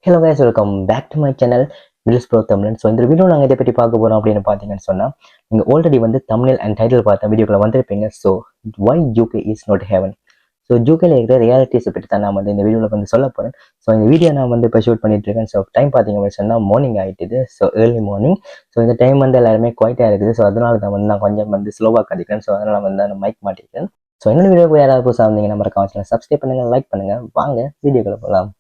Hello guys, welcome back to my channel wills bro Tamilan. So இந்த video நாங்கள் இதை பற்றி பார்க்க போகிறோம் அப்படின்னு பார்த்தீங்கன்னு சொன்னால், நீங்கள் ஆல்ரெடி வந்து தமிழ் அண்ட் டைட்டில் பார்த்த வீடியோக்குள்ள வந்திருப்பீங்க. So why UK is not heaven. So யூகேல இருக்கிற ரியாலிட்டிஸை பற்றி தான் நான் வந்து இந்த வீடியோவில் வந்து சொல்ல போகிறேன். ஸோ இந்த வீடியோ நான் வந்து இப்போ ஷூட் பண்ணிட்டு இருக்கேன். ஸோ டைம் பார்த்தீங்க அப்படின்னு சொன்னால் மார்னிங் ஆகிட்டுது. So early morning. ஸோ இந்த டைம் வந்து எல்லாருமே குவைட்டாக இருக்குது. ஸோ அதனால தான் வந்து நான் கொஞ்சம் வந்து ஸ்லோவாக கட்டிக்கிறேன். ஸோ அதனால் வந்து நான் மைக் மாட்டிக்கிறேன். ஸோ என்னோட வீடியோக்கு யாராவது புதுசாக இருந்தீங்கன்னா மறக்காம சேனல் சப்ஸ்கிரைப் பண்ணுங்கள், லைக் பண்ணுங்கள். வாங்க வீடியோக்குள்ள போகலாம்.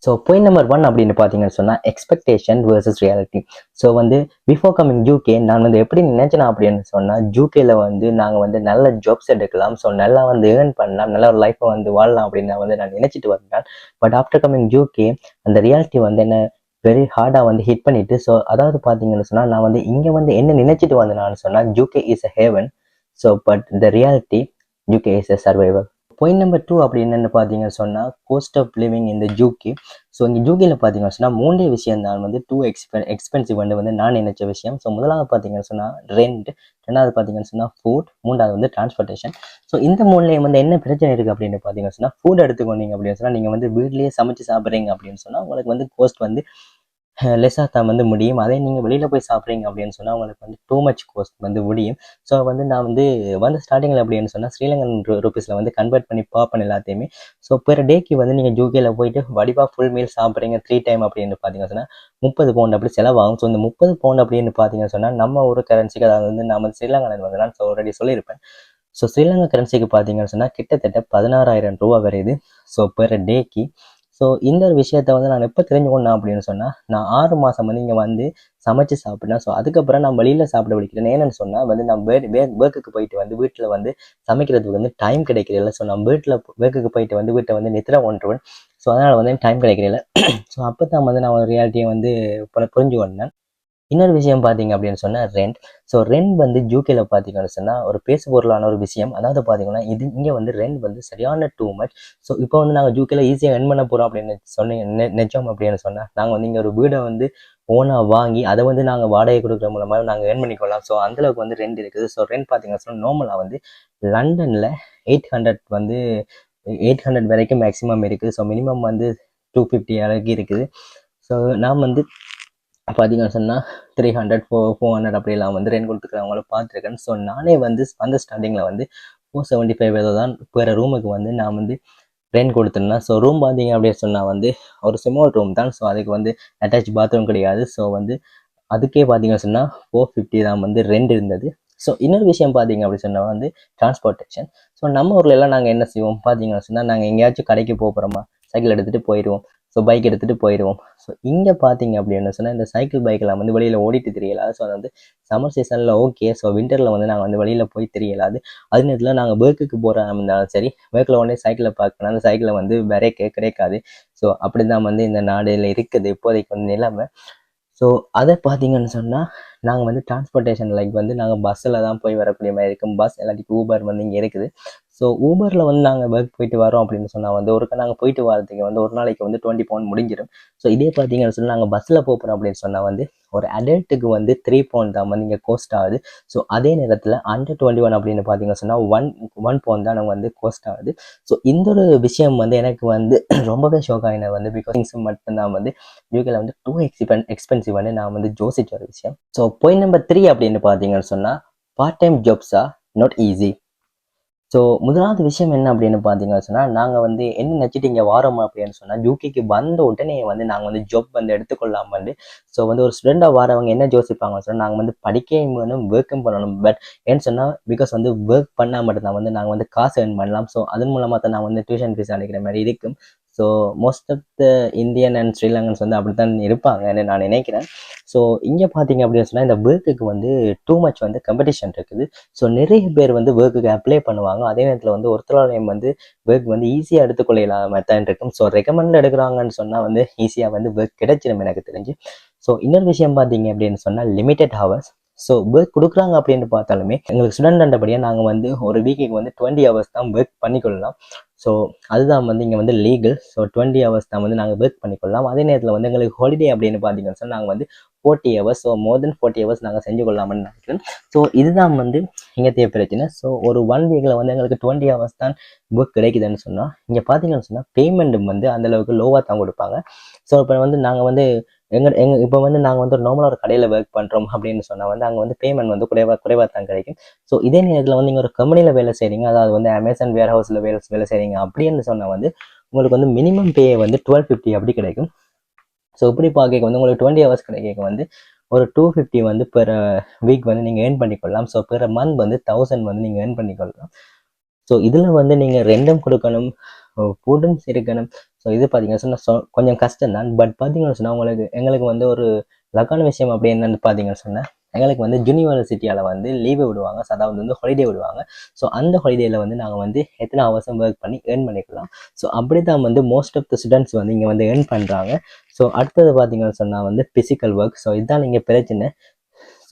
ஸோ பாயிண்ட் நம்பர் 1 அப்படின்னு பார்த்தீங்கன்னு சொன்னால் எக்ஸ்பெக்டேஷன் வர்சஸ் ரியாலிட்டி. ஸோ வந்து பிஃபோர் கமிங் யூகே நான் வந்து எப்படி நினைச்சேன் அப்படின்னு சொன்னால், யூகேல வந்து நாங்கள் வந்து நல்ல ஜாப்ஸ் எடுக்கலாம், ஸோ நல்லா வந்து ஏர்ன் பண்ணலாம், நல்ல ஒரு லைஃப்பை வந்து வாழலாம் அப்படின்னு நான் நினைச்சிட்டு வந்தேன். பட் ஆஃப்டர் கமிங் யூகே அந்த ரியாலிட்டி வந்து என்ன வெரி ஹார்டாக வந்து ஹிட் பண்ணிட்டு, ஸோ அதாவது பார்த்தீங்கன்னு சொன்னால் நான் வந்து இங்கே வந்து என்ன நினைச்சிட்டு வந்தேன்னு சொன்னால் UK is a heaven. So but the reality UK is a survivor. Point number 2 அப்படி என்னென்னு பார்த்தீங்கன்னு சொன்னால் கோஸ்ட் ஆஃப் லிவிங் இந்த யூகே. ஸோ இங்கே யூகேல பார்த்தீங்கன்னு சொன்னால் மூணே விஷயம் தான் வந்து டூ எக்ஸ்பென்சிவ் வந்து நான் நினைச்ச விஷயம். ஸோ முதலாவது பார்த்தீங்கன்னு சொன்னால் ரெண்ட், ரெண்டாவது பார்த்தீங்கன்னு சொன்னால் ஃபுட், மூன்றாவது வந்து டிரான்ஸ்போர்ட்டேஷன். ஸோ இந்த மூணுலேயும் வந்து என்ன பிரச்சனை இருக்குது அப்படின்னு பார்த்தீங்கன்னு சொன்னால், ஃபுட் எடுத்துக்கொண்டீங்க அப்படின்னு சொன்னால் நீங்கள் வந்து வீட்லேயே சமைச்சு சாப்பிட்றீங்க அப்படின்னு சொன்னால் உங்களுக்கு வந்து கோஸ்ட் வந்து லெஸ்ஸாக தான் வந்து முடியும். அதே நீங்கள் வெளியில் போய் சாப்பிட்றீங்க அப்படின்னு சொன்னால் உங்களுக்கு வந்து டூ மச் கோஸ்ட் வந்து முடியும். ஸோ வந்து நான் வந்து ஸ்டார்டிங்கில் அப்படின்னு சொன்னால் ஸ்ரீலங்கன் ருபீஸில் வந்து கன்வெர்ட் பண்ணி பார்ப்பேன் எல்லாத்தையுமே. ஸோ பெர் டேக்கு வந்து நீங்கள் யூகேல போயிட்டு வடிவாக ஃபுல் மீல் சாப்பிட்றீங்க 3 டைம் அப்படின்னு பார்த்தீங்கன்னு சொன்னால் 30 பவுண்ட் அப்படி செலவாகும். ஸோ இந்த 30 பவுண்ட் அப்படின்னு பார்த்தீங்கன்னு சொன்னால் நம்ம ஒரு கரன்சிக்கு, அதாவது வந்து நம்ம ஸ்ரீலங்கன் வந்து நான் ஆல்ரெடி சொல்லியிருப்பேன். ஸோ ஸ்ரீலங்கா கரன்சிக்கு பார்த்தீங்கன்னு சொன்னால் கிட்டத்தட்ட 16,000 ரூபா வருது ஸோ பெர் டேக்கு. ஸோ இந்த ஒரு விஷயத்த வந்து நான் எப்போ தெரிஞ்சுக்கொண்டேன் அப்படின்னு சொன்னால், நான் 6 மாதம் வந்து இங்கே வந்து சமைச்சு சாப்பிட்டேன். ஸோ அதுக்கப்புறம் நான் வெளியில் சாப்பிட பிடிக்கிறேன். ஏன்னு சொன்னால் வந்து நான் ஒர்க்குக்கு போயிட்டு வந்து வீட்டில் வந்து சமைக்கிறதுக்கு வந்து டைம் கிடைக்கிறதில்ல. ஸோ நான் வீட்டில் ஒர்க்குக்கு போயிட்டு வந்து வீட்டை வந்து நித்திர ஒன்றுவேன். ஸோ அதனால் வந்து டைம் கிடைக்கிறதில்ல. ஸோ அப்போ தான் வந்து நான் ஒரு ரியாலிட்டியை வந்து புரிஞ்சு கொண்டேன். இன்னொரு விஷயம் பார்த்தீங்க அப்படின்னு சொன்னால் ரெண்ட். ஸோ ரெண்ட் வந்து யூகேல பார்த்தீங்கன்னு சொன்னால் ஒரு பேசு பொருளான ஒரு விஷயம். அதாவது பார்த்தீங்கன்னா இது இங்கே வந்து ரெண்ட் வந்து சரியான டூ மச். ஸோ இப்போ வந்து நாங்கள் யூகேல ஈஸியாக எர்ன் பண்ண போகிறோம் அப்படின்னு நினைச்சோம் அப்படின்னு சொன்னால், நாங்கள் வந்து இங்கே ஒரு வீடை வந்து ஓனாக வாங்கி அதை வந்து நாங்கள் வாடகை கொடுக்குற மூலமாக நாங்கள் ஏர்ன் பண்ணிக்கொள்ளலாம். ஸோ அந்தளவுக்கு வந்து ரெண்ட் இருக்குது. ஸோ ரெண்ட் பார்த்தீங்கன்னு சொன்னால் நார்மலாக வந்து லண்டனில் 800 வரைக்கும் மேக்ஸிமம் இருக்குது. ஸோ மினிமம் வந்து 250 வரைக்கும் இருக்குது. ஸோ நான் வந்து பார்த்தீங்கன்னு சொன்னால் 300 400 அப்படிலாம் வந்து ரெண்ட் கொடுத்துக்கிறவங்கள பார்த்துருக்கேன். ஸோ நானே வந்து அந்த ஸ்டார்டிங்கில் வந்து 475 ஏதோ தான் வேறு ரூமுக்கு வந்து நான் வந்து ரெண்ட் கொடுத்துருந்தேன். ஸோ ரூம் பார்த்தீங்க அப்படின்னு சொன்னால் வந்து ஒரு ஸ்மால் ரூம் தான். ஸோ அதுக்கு வந்து அட்டாச் பாத்ரூம் கிடையாது. ஸோ வந்து அதுக்கே பார்த்தீங்கன்னு சொன்னால் 450 தான் வந்து ரெண்ட் இருந்தது. ஸோ இன்னொரு விஷயம் பார்த்தீங்க அப்படின்னு சொன்னால் வந்து டிரான்ஸ்போர்ட்டேஷன். ஸோ நம்ம ஊரில் எல்லாம் நாங்கள் என்ன செய்வோம் பார்த்தீங்கன்னு சொன்னால், நாங்கள் எங்கேயாச்சும் கடைக்கு போகிறோமா சைக்கிள் எடுத்துகிட்டு போயிடுவோம். ஸோ பைக் எடுத்துகிட்டு போயிடுவோம். ஸோ இங்கே பார்த்தீங்க அப்படின்னு சொன்னால் இந்த சைக்கிள் பைக்கெலாம் வந்து வெளியில் ஓடிட்டு தெரியலாது. ஸோ அது வந்து சம்மர் சீசனில் ஓகே. ஸோ விண்டரில் வந்து நாங்கள் வந்து வெளியில் போய் தெரியலாது. அதே நேரத்தில் நாங்கள் ஒர்க்குக்கு போகிற இருந்தாலும் சரி, ஒர்க்கில் உடனே சைக்கிளை பார்க்கணும், அந்த சைக்கிளை வந்து பிரேக்கே கிடைக்காது. ஸோ அப்படி தான் வந்து இந்த நாடுல இருக்குது இப்போதைக்கு வந்து நிலைமை. ஸோ அதை பார்த்தீங்கன்னு சொன்னால் நாங்கள் வந்து டிரான்ஸ்போர்ட்டேஷன் லைக் வந்து நாங்கள் பஸ்ஸில் தான் போய் வரக்கூடிய மாதிரி இருக்கும். பஸ் இல்லாட்டிக்கு ஊபர் வந்து இங்கே இருக்குது. ஸோ ஊபரில் வந்து நாங்கள் ஒர்க் போயிட்டு வரோம் அப்படின்னு சொன்னால் வந்து ஒருக்கா நாங்கள் போயிட்டு வரதுக்கு வந்து ஒரு நாளைக்கு வந்து 20 பவுண்ட் முடிஞ்சிடும். ஸோ இதே பார்த்தீங்கன்னு சொன்னால் நாங்கள் பஸ்ஸில் போகிறோம் அப்படின்னு சொன்னால் வந்து ஒரு அடல்ட்டுக்கு வந்து 3 பவுண்ட் தான் வந்து இங்கே கோஸ்ட் ஆகுது. ஸோ அதே நேரத்தில் அண்டர் 21 அப்படின்னு பார்த்தீங்கன்னு சொன்னால் ஒன் பவுண்ட் தான் நாங்கள் வந்து கோஸ்ட் ஆகுது. ஸோ இந்த ஒரு விஷயம் வந்து எனக்கு வந்து ரொம்பவே ஷோக் ஆகினது வந்து பிகாஸ் மட்டும்தான் வந்து யூகேல வந்து டூ எக்ஸ்பென்சிவ் வந்து நான் வந்து யோசிச்ச ஒரு விஷயம். ஸோ பாயிண்ட் நம்பர் 3 அப்படின்னு பார்த்தீங்கன்னு சொன்னால் part time jobs are not easy. So முதலாவது விஷயம் என்ன அப்படின்னு பார்த்தீங்கன்னு சொன்னால், நாங்கள் வந்து என்ன நினச்சிட்டு இங்கே வாரோம் அப்படின்னு சொன்னால், யூகேக்கு வந்த உடனே வந்து நாங்கள் வந்து ஜாப் வந்து எடுத்துக்கொள்ளாமல் வந்து, ஸோ வந்து ஒரு ஸ்டூடெண்டாக வரவங்க என்ன யோசிப்பாங்கன்னு சொன்னால், நாங்கள் வந்து படிக்கவும் வேணும், ஒர்க்கும் பண்ணணும். பட் ஏன்னு சொன்னால் பிகாஸ் வந்து ஒர்க் பண்ணால் மட்டும்தான் வந்து நாங்கள் வந்து காசு ஏர்ன் பண்ணலாம். ஸோ அதன் மூலமாக தான் நான் வந்து டியூஷன் ஃபீஸ் அளிக்கிற மாதிரி இருக்கும். So most of the Indian and Sri Lankans வந்து அப்படி தான் இருப்பாங்கன்னு நான் நினைக்கிறேன். ஸோ இங்கே பார்த்தீங்க அப்படின்னு சொன்னால் இந்த ஒர்க்குக்கு வந்து டூ மச் வந்து காம்படிஷன் இருக்குது. ஸோ நிறைய பேர் வந்து ஒர்க்குக்கு அப்ளை பண்ணுவாங்க. அதே நேரத்தில் வந்து ஒருத்தராலையும் வந்து ஒர்க் வந்து ஈஸியாக எடுத்துக்கொள்ளலாம் தான் இருக்கும். ஸோ ரெக்கமெண்ட் எடுக்கிறாங்கன்னு சொன்னால் வந்து ஈஸியாக வந்து ஒர்க் கிடைச்சிடும் எனக்கு தெரிஞ்சு. ஸோ இன்னொரு விஷயம் பார்த்தீங்க அப்படின்னு சொன்னால் லிமிடெட் ஹவர்ஸ். ஸோ ஒர்க் கொடுக்குறாங்க அப்படின்னு பார்த்தாலுமே எங்களுக்கு ஸ்டூடெண்ட் அண்டபடியாக நாங்கள் வந்து ஒரு வீக்குக்கு வந்து 20 ஹவர்ஸ் தான் ஒர்க் பண்ணிக்கொள்ளலாம். ஸோ அதுதான் வந்து இங்கே வந்து லீகல். ஸோ 20 ஹவர்ஸ் தான் வந்து நாங்கள் ஒர்க் பண்ணிக்கொள்ளலாம். அதே நேரத்தில் வந்து எங்களுக்கு ஹாலிடே அப்படின்னு பார்த்தீங்கன்னு சொன்னால் நாங்கள் வந்து 40 ஹவர்ஸ், ஸோ மோர் தென் 40 ஹவர்ஸ் நாங்கள் செஞ்சு கொள்ளலாம்னு நினைக்கிறேன். ஸோ இதுதான் வந்து இங்கே பிரச்சனை. ஸோ ஒரு 1 வீக்கில் வந்து எங்களுக்கு 20 ஹவர்ஸ் தான் ஒர்க் கிடைக்குதுன்னு சொன்னால், இங்கே பார்த்தீங்கன்னு சொன்னால் பேமெண்ட்டும் வந்து அந்தளவுக்கு லோவாக தான் கொடுப்பாங்க. ஸோ இப்போ வந்து நாங்கள் வந்து இப்போ வந்து நாங்கள் வந்து நார்மலாக ஒரு கடையில் ஒர்க் பண்ணுறோம் அப்படின்னு சொன்னால் வந்து அங்கே வந்து பேமெண்ட் வந்து குறைவாக தான் கிடைக்கும். ஸோ இதே நேரத்தில் வந்து நீங்கள் ஒரு கம்பெனியில் வேலை செய்கிறீங்க, அதாவது வந்து அமேசான் வேர் ஹவுஸில் வேலை செய்கிறீங்க அப்படின்னு சொன்னால் வந்து உங்களுக்கு வந்து மினிமம் பே வந்து 1250 அப்படி கிடைக்கும். ஸோ இப்படி பார்க்க வந்து உங்களுக்கு 20 ஹவர்ஸ் கிடைக்க வந்து ஒரு 250 வந்து பெர் வீக் வந்து நீங்கள் ஏர்ன் பண்ணிக்கொள்ளலாம். ஸோ பெர் மந்த் வந்து 1000 வந்து நீங்கள் ஏர்ன் பண்ணிக்கொள்ளலாம். ஸோ இதில் வந்து நீங்கள் ரெண்டும் கொடுக்கணும், ஃபுட்டும் இருக்கணும். ஸோ இது பார்த்தீங்கன்னா சொன்னால் கொஞ்சம் கஷ்டம் தான். பட் பார்த்தீங்கன்னு சொன்னால் எங்களுக்கு வந்து ஒரு லக்கான விஷயம் அப்படி என்னன்னு பார்த்தீங்கன்னு சொன்னால், எங்களுக்கு வந்து யூனிவர்சிட்டியால் வந்து லீவு விடுவாங்க, அதாவது வந்து ஹாலிடே விடுவாங்க. ஸோ அந்த ஹாலிடேயில் வந்து நாங்கள் வந்து எத்தனை ஹவர்ஸும் ஒர்க் பண்ணி ஏர்ன் பண்ணிக்கலாம். ஸோ அப்படி தான் வந்து மோஸ்ட் ஆஃப் த ஸ்டூடெண்ட்ஸ் வந்து இங்கே வந்து ஏர்ன் பண்ணுறாங்க. ஸோ அடுத்தது பார்த்தீங்கன்னு சொன்னால் வந்து ஃபிசிக்கல் ஒர்க். ஸோ இதுதான் நீங்கள் பிரச்சனை.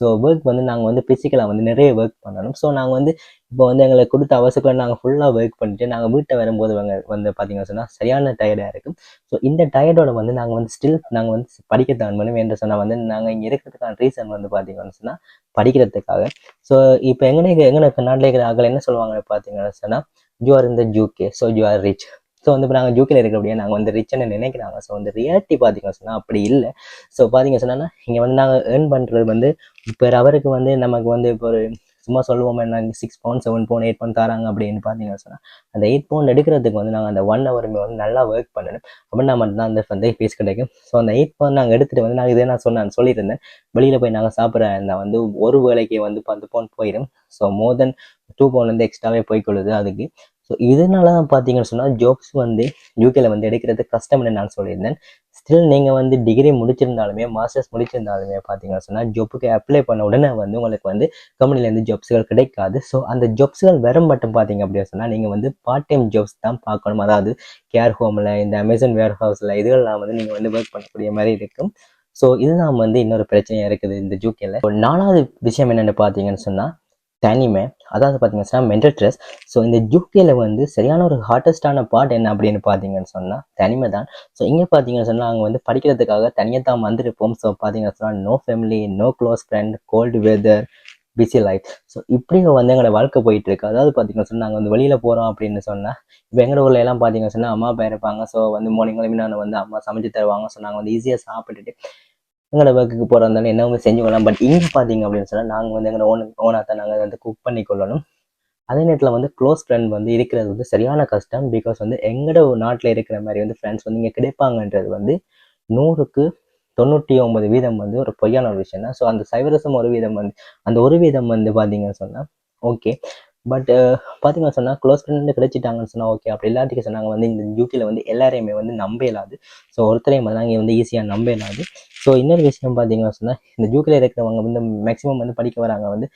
ஸோ ஒர்க் வந்து நாங்கள் வந்து ஃபிசிக்கலாக வந்து நிறைய ஒர்க் பண்ணணும். ஸோ நாங்கள் வந்து இப்போ வந்து எங்களுக்கு கொடுத்த அவசரக்குள்ள நாங்கள் ஃபுல்லாக ஒர்க் பண்ணிட்டு நாங்கள் வீட்டை வரும்போது வந்து பார்த்தீங்கன்னு சொன்னால் சரியான டயர்டாக இருக்கும். ஸோ இந்த டயர்டோட வந்து நாங்கள் வந்து நாங்கள் வந்து படிக்கத்தான் வேணும் என்று சொன்னால் வந்து நாங்கள் இங்கே இருக்கிறதுக்கான ரீசன் வந்து பார்த்தீங்கன்னு சொன்னால் படிக்கிறதுக்காக. ஸோ இப்போ எங்களுக்கு நாட்டில் இருக்கிற ஆக்கள் என்ன சொல்லுவாங்க பார்த்தீங்கன்னு சொன்னால், you are in the ஜூகே, so you are rich. So வந்து இப்போ நாங்கள் ஜூக்கில் இருக்கிறபடியே நாங்கள் வந்து ரிச்சுன்னு நினைக்கிறாங்க. ஸோ வந்து ரியாலிட்டி பார்த்தீங்கன்னு சொன்னால் அப்படி இல்லை. ஸோ பார்த்தீங்க சொன்னால் இங்கே வந்து நாங்கள் ஏர்ன் பண்ணுறது வந்து இப்போ அவருக்கு வந்து நமக்கு வந்து இப்போ ஒரு சும்மா சொல்லுவோம், நாங்கள் 6 பவுண்ட் 7 பவுண்ட் 8 பவுண்ட் தராங்க அப்படின்னு பார்த்தீங்கன்னு சொன்னால், அந்த 8 பவுண்ட் எடுக்கிறதுக்கு வந்து நாங்கள் அந்த 1 ஹவருமே வந்து நல்லா ஒர்க் பண்ணணும். அப்படின்னா மட்டும்தான் அந்த வந்து பீஸ் கிடைக்கும். ஸோ அந்த 8 பவுண்ட் நாங்கள் எடுத்துகிட்டு வந்து நாங்கள் இதே நான் சொல்லியிருந்தேன், வெளியில் போய் நாங்கள் சாப்பிட்ற இருந்தால் வந்து ஒரு வேலைக்கு வந்து 10 பவுண்ட் போயிடும். ஸோ மோர் தென் 2 பவுண்ட் வந்து எக்ஸ்ட்ராவே போய்க்கொள்ளுது அதுக்கு. ஸோ இதனால தான் பார்த்தீங்கன்னு சொன்னால் ஜாப்ஸ் வந்து யூகேல வந்து எடுக்கிறது கஷ்டம்னு நான் சொல்லியிருந்தேன். ஸ்டில் நீங்கள் வந்து டிகிரி முடிச்சிருந்தாலுமே மாஸ்டர்ஸ் முடிச்சிருந்தாலுமே பார்த்தீங்கன்னு சொன்னால் ஜாப்புக்கு அப்ளை பண்ண உடனே வந்து உங்களுக்கு வந்து கம்பெனிலேருந்து ஜாப்ஸுகள் கிடைக்காது. ஸோ அந்த ஜாப்ஸுகள் வரும் மட்டும் பார்த்தீங்க அப்படின்னு சொன்னால் நீங்கள் வந்து பார்ட் டைம் ஜாப்ஸ் தான் பார்க்கணும். அதாவது கேர் ஹோமில், இந்த அமேசான் வேர் ஹவுஸில் இதுகள்லாம் வந்து நீங்கள் வந்து ஒர்க் பண்ணக்கூடிய மாதிரி இருக்கும். ஸோ இதுதான் வந்து இன்னொரு பிரச்சனையாக இருக்குது இந்த யூகேல. 4வது விஷயம் என்னென்னு பார்த்தீங்கன்னு சொன்னால் தனிமை. அதாவது பார்த்தீங்கன்னு சொன்னால் மென்டல் ஸ்ட்ரெஸ். ஸோ இந்த யூகேல வந்து சரியான ஒரு ஹார்டஸ்டான பார்ட் என்ன அப்படின்னு பார்த்தீங்கன்னு சொன்னால் தனிமை தான். ஸோ இங்கே பார்த்தீங்கன்னு சொன்னால் நாங்கள் வந்து படிக்கிறதுக்காக தனியாக தான் வந்திருப்போம். ஸோ பார்த்தீங்கன்னு சொன்னால் no family, no close friend, cold weather, busy life. So இப்படி வந்து எங்களோட வாழ்க்கை போயிட்டு இருக்கு. அதாவது பார்த்தீங்கன்னு சொன்னால் நாங்கள் வந்து வெளியில் போகிறோம் அப்படின்னு சொன்னால், இப்போ எங்களோட ஊரில் எல்லாம் பார்த்தீங்கன்னு சொன்னால் அம்மா அப்பா இருப்பாங்க. ஸோ வந்து மார்னிங் நான் வந்து அம்மா சமைச்சு தருவாங்க. ஸோ நாங்கள் வந்து ஈஸியாக சாப்பிட்டுட்டு எங்களோட ஒர்க்குக்கு போகிறதாலும் என்னவுமே செஞ்சு கொள்ளலாம். பட் இங்கே பார்த்தீங்க அப்படின்னு சொன்னால் நாங்கள் வந்து எங்களோட ஓனாக தான் நாங்கள் வந்து குக் பண்ணி கொள்ளணும். அதே நேரத்தில் வந்து க்ளோஸ் ஃப்ரெண்ட் வந்து இருக்கிறது வந்து சரியான கஷ்டம். பிகாஸ் வந்து எங்களோட நாட்டில் இருக்கிற மாதிரி வந்து ஃப்ரெண்ட்ஸ் வந்து இங்கே கிடைப்பாங்கன்றது வந்து 100க்கு 99% வந்து ஒரு பொய்யான ஒரு விஷயம் தான். ஸோ அந்த 1% வந்து அந்த 1% வந்து பார்த்தீங்கன்னு சொன்னால் ஓகே. பட் பார்த்தீங்கன்னு சொன்னால் க்ளோஸ் ஃப்ரெண்ட் கிடைச்சிட்டாங்கன்னு சொன்னால் ஓகே. அப்படி இல்லாட்டிக்கு சொன்னாங்க வந்து இந்த யூகேல வந்து எல்லாரையுமே வந்து நம்ப இயலாது. ஸோ ஒருத்தரையும் வந்து நாங்கள் வந்து ஈஸியாக நம்ப இயலாது. ஸோ இன்னொரு விஷயம் பார்த்தீங்கன்னு சொன்னால் இந்த யூகேல இருக்கிறவங்க வந்து மேக்ஸிமம் வந்து படிக்க வராங்க வந்து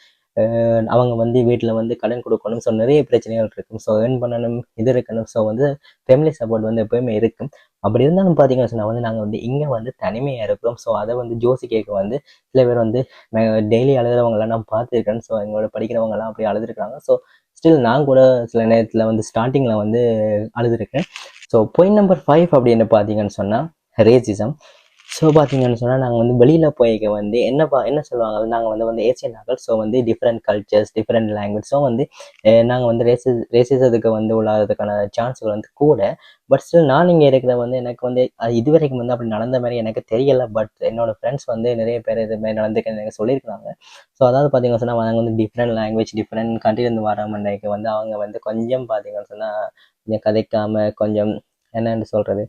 அவங்க வந்து வீட்டில் வந்து கடன் கொடுக்கணும். ஸோ நிறைய பிரச்சனைகள் இருக்கும். ஸோ ஏர்ன் பண்ணணும், இது இருக்கணும். ஸோ வந்து ஃபேமிலி சப்போர்ட் வந்து எப்போயுமே இருக்கும். அப்படி இருந்தாலும் பார்த்தீங்கன்னு சொன்னால் வந்து நாங்கள் வந்து இங்கே வந்து தனிமையாக இருக்கிறோம். ஸோ அதை வந்து ஜோசி கேட்க வந்து சில பேர் வந்து டெய்லி அழுகிறவங்களாம் நான் பார்த்துருக்கேன். ஸோ எங்களோட படிக்கிறவங்கலாம் அப்படி அழுதுருக்காங்க. ஸோ ஸ்டில் நான் கூட சில நேரத்தில் வந்து ஸ்டார்டிங்கில் வந்து அழுதுருக்கேன். ஸோ பாயிண்ட் நம்பர் 5 அப்படின்னு பார்த்தீங்கன்னு சொன்னால் ரேசிசம். ஸோ பார்த்தீங்கன்னு சொன்னால் நாங்கள் வந்து வெளியில் போய்க்க வந்து என்ன சொல்லுவாங்க, நாங்கள் வந்து ஏசியன் ஆக்கள். ஸோ வந்து different cultures, different language. So வந்து நாங்கள் வந்து ரேசிசத்துக்கு வந்து உள்ளதுக்கான சான்ஸ்கள் வந்து கூட. பட் ஸ்டில் நான் இங்கே இருக்கிற வந்து எனக்கு வந்து அது இதுவரைக்கும் வந்து அப்படி நடந்த மாதிரி எனக்கு தெரியலை. பட் என்னோடய ஃப்ரெண்ட்ஸ் வந்து நிறைய பேர் இது மாதிரி நடந்துக்கன்னு எனக்கு சொல்லியிருக்காங்க. ஸோ அதாவது பார்த்தீங்கன்னு சொன்னால் நாங்கள் வந்து டிஃப்ரெண்ட் லாங்குவேஜ், டிஃப்ரெண்ட் கண்ட்ரிலேருந்து வரமன்னைக்கு வந்து அவங்க வந்து கொஞ்சம் பார்த்தீங்கன்னு சொன்னால் கொஞ்சம் கதைக்காமல் கொஞ்சம் என்னென்னு சொல்கிறது,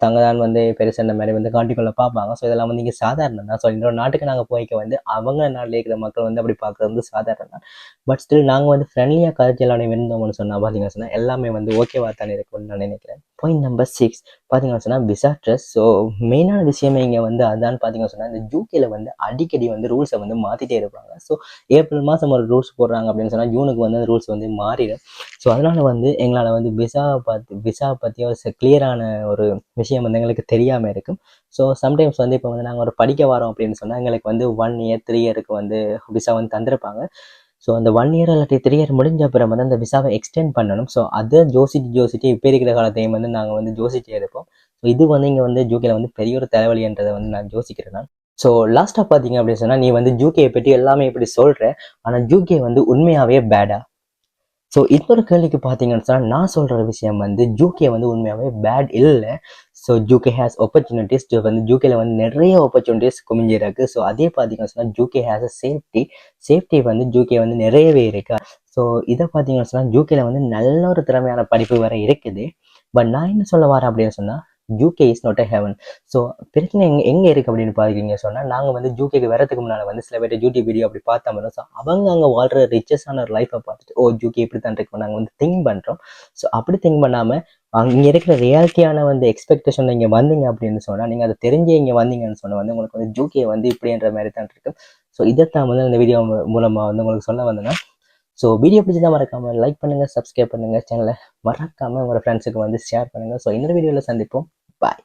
தங்கதான் வந்து பெருசு அந்த மாதிரி வந்து காட்டிக்கொள்ள பார்ப்பாங்க. ஸோ இதெல்லாம் வந்து இங்கே சாதாரணம் தான். ஸோ இன்னொரு நாட்டுக்கு நாங்கள் போய்க்க வந்து அவங்க நாட்டில் இருக்கிற மக்கள் வந்து அப்படி பார்க்குறது வந்து சாதாரணம் தான். பட் ஸ்டில் நாங்கள் வந்து ஃப்ரெண்ட்லியாக கல்ச்சலான இருந்தோம்னு சொன்னால் பார்த்தீங்கன்னு சொன்னால் எல்லாமே வந்து ஓகேவா தானே இருக்கும்னு நான் நினைக்கிறேன். பாயிண்ட் நம்பர் 6 பார்த்தீங்கன்னு சொன்னால் விசா ஸ்ட்ரெஸ். ஸோ மெயினான விஷயமே இங்கே வந்து அதான் பார்த்தீங்கன்னு சொன்னால் இந்த யூகேல வந்து அடிக்கடி வந்து ரூல்ஸை வந்து மாற்றிட்டே இருப்பாங்க. ஸோ ஏப்ரல் மாதம் ஒரு ரூல்ஸ் போடுறாங்க அப்படின்னு சொன்னால் ஜூனுக்கு வந்து அந்த ரூல்ஸ் வந்து மாறிடும். ஸோ அதனால் வந்து எங்களால் வந்து விசா பற்றி ஒரு கிளியரான ஒரு விஷயம் வந்து எங்களுக்கு தெரியாமல் இருக்கும். ஸோ சம்டைம்ஸ் வந்து இப்போ வந்து நாங்கள் ஒரு படிக்க வரோம் அப்படின்னு சொன்னால் எங்களுக்கு வந்து 1 இயர் 3 இயருக்கு வந்து விசா வந்து தந்திருப்பாங்க. ஸோ அந்த 1 இயர் இல்லாட்டி 3 இயர் முடிஞ்ச அப்புறம் வந்து அந்த விசாவை எக்ஸ்டெண்ட் பண்ணணும். ஸோ அதை ஜோசிட்டு இப்போ இருக்கிற காலத்தையும் வந்து நாங்கள் வந்து ஜோசிச்சு எடுப்போம். ஸோ இது வந்து இங்கே வந்து ஜூகேல வந்து பெரிய ஒரு தலைவலின்றதை வந்து நான் யோசிக்கிறேன் நான். ஸோ லாஸ்ட்டாக பார்த்தீங்க அப்படின்னு சொன்னால், நீ வந்து ஜூகே பற்றி எல்லாமே இப்படி சொல்கிற, ஆனால் ஜூகே வந்து உண்மையாகவே பேடா? ஸோ இன்னொரு கேள்விக்கு பார்த்தீங்கன்னு சொன்னால், நான் சொல்கிற விஷயம் வந்து ஜூகே வந்து உண்மையாகவே பேட் இல்லை. So ஜூகே has opportunities. வந்து ஜூகேல வந்து நிறைய ஆப்பர்ச்சுனிட்டிஸ் குமிஞ்சிருக்கு. ஸோ அதே பார்த்தீங்கன்னு சொன்னால் ஜூகே ஹேஸ் அ சேஃப்டி வந்து ஜூகே வந்து நிறையவே இருக்கு. ஸோ இதை பார்த்தீங்கன்னு சொன்னால் ஜூகேல வந்து நல்ல ஒரு திறமையான படிப்பு வர இருக்குது. பட் நான் என்ன சொல்ல வரேன் அப்படின்னு சொன்னால், ஜூகே is not a heaven. So பிரச்சனை எங்கே இருக்குது அப்படின்னு பார்த்தீங்க சொன்னால், நாங்கள் வந்து ஜூகேக்கு வரதுக்கு முன்னால் வந்து சில பேர் யூடியூப் வீடியோ அப்படி பார்த்தா மாதிரி. ஸோ அவங்க அங்கே வாழ்கிற ரிச்சஸான ஒரு லைஃப்பை பார்த்துட்டு, ஓ ஜூகே இப்படி தான் இருக்கும் நாங்கள் வந்து திங்க் பண்ணுறோம். ஸோ அப்படி திங்க் பண்ணாமல் அங்கே இருக்கிற ரியாலிட்டியான வந்து எக்ஸ்பெக்டேஷன் நீங்கள் வந்தீங்க அப்படின்னு சொன்னால், நீங்கள் அதை தெரிஞ்சே இங்கே வந்தீங்கன்னு சொன்னால் வந்து உங்களுக்கு வந்து ஜூகே வந்து இப்படின்ற மாதிரி தான் இருக்கும். ஸோ இதைத்தான் வந்து இந்த வீடியோ மூலமாக வந்து உங்களுக்கு சொல்ல வந்தேன்னா. ஸோ வீடியோ பிடிச்சதான் மறக்காமல் லைக் பண்ணுங்கள், சப்ஸ்கிரைப் பண்ணுங்கள், சேனலை மறக்காமல் உங்களோட ஃப்ரெண்ட்ஸுக்கு வந்து ஷேர் பண்ணுங்கள். ஸோ இன்னொரு வீடியோவில் சந்திப்போம். பாய்.